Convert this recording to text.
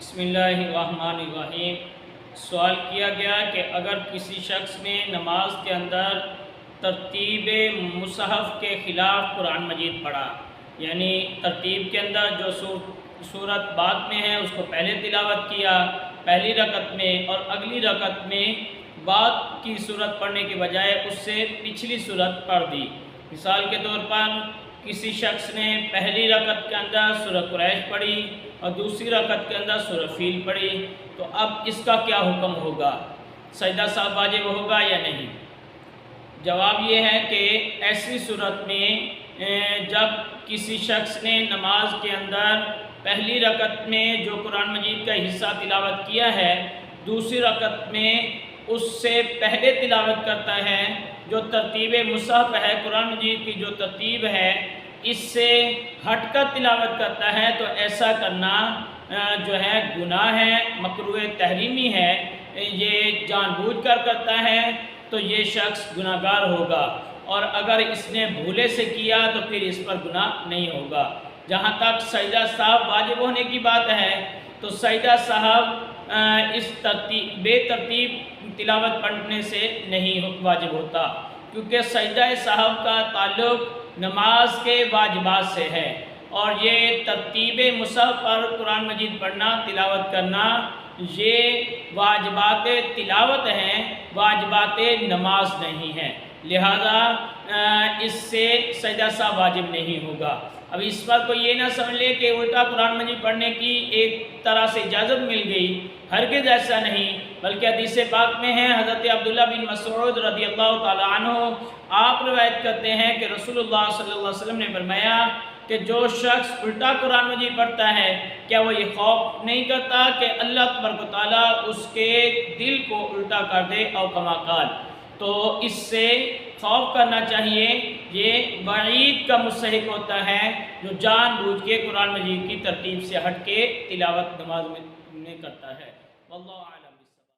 بسم اللہ الرحمن الرحیم۔ سوال کیا گیا کہ اگر کسی شخص نے نماز کے اندر ترتیب مصحف کے خلاف قرآن مجید پڑھا، یعنی ترتیب کے اندر جو سورت بعد میں ہے اس کو پہلے تلاوت کیا پہلی رکعت میں، اور اگلی رکعت میں بعد کی سورت پڑھنے کے بجائے اس سے پچھلی سورت پڑھ دی۔ مثال کے طور پر کسی شخص نے پہلی رکعت کے اندر سورہ قریش پڑھی اور دوسری رکعت کے اندر سورہ فیل پڑھی، تو اب اس کا کیا حکم ہوگا؟ سجدہ سہو واجب ہوگا یا نہیں؟ جواب یہ ہے کہ ایسی صورت میں جب کسی شخص نے نماز کے اندر پہلی رکعت میں جو قرآن مجید کا حصہ تلاوت کیا ہے، دوسری رکعت میں اس سے پہلے تلاوت کرتا ہے، جو ترتیب مصحف ہے قرآن مجید کی جو ترتیب ہے اس سے ہٹ کر تلاوت کرتا ہے، تو ایسا کرنا جو ہے گناہ ہے، مکروہ تحریمی ہے، یہ جان بوجھ کر کرتا ہے تو یہ شخص گناہ گار ہوگا، اور اگر اس نے بھولے سے کیا تو پھر اس پر گناہ نہیں ہوگا۔ جہاں تک سجدہ سہو واجب ہونے کی بات ہے تو سجدہ سہو اس بے ترتیب تلاوت پڑھنے سے نہیں واجب ہوتا، کیونکہ سجدہ سہو کا تعلق نماز کے واجبات سے ہے، اور یہ ترتیب مصحف پر قرآن مجید پڑھنا تلاوت کرنا یہ واجبات تلاوت ہیں، واجبات نماز نہیں ہیں، لہذا اس سے سجدہ سہو واجب نہیں ہوگا۔ اب اس پر کوئی یہ نہ سمجھ لے کہ الٹا قرآن مجید پڑھنے کی ایک طرح سے اجازت مل گئی، ہرگز ایسا نہیں، بلکہ حدیث پاک میں ہے، حضرت عبداللہ بن مسعود رضی اللہ تعالی عنہ آپ روایت کرتے ہیں کہ رسول اللہ صلی اللہ علیہ وسلم نے فرمایا کہ جو شخص الٹا قرآن مجید پڑھتا ہے کیا وہ یہ خوف نہیں کرتا کہ اللہ تبارک و تعالیٰ اس کے دل کو الٹا کر دے او کما قال؟ تو اس سے خوف کرنا چاہیے، یہ وعید کا مستحق ہوتا ہے جو جان بوجھ کے قرآن مجید کی ترتیب سے ہٹ کے تلاوت نماز میں کرتا ہے۔ واللہ اعلم۔